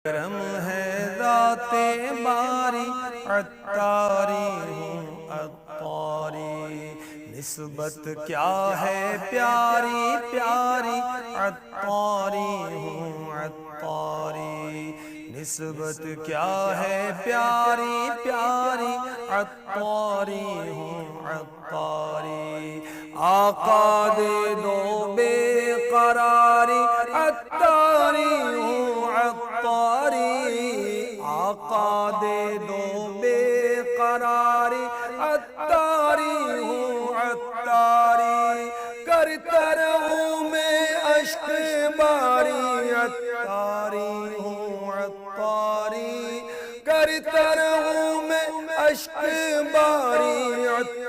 کرم ہے ذات باری عطاری ہوں عطاری نسبت کیا ہے پیاری پیاری عطاری ہوں عطاری نسبت کیا ہے پیاری پیاری عطاری ہوں عطاری آقا دے دو بے قراری عطاری ہوں عطاری آقا دے دو بے قراری عطاری ہوں عطاری کرتا رہوں میں اشک باری عطاری ہوں عطاری کرتا رہوں میں اشک باری عطاری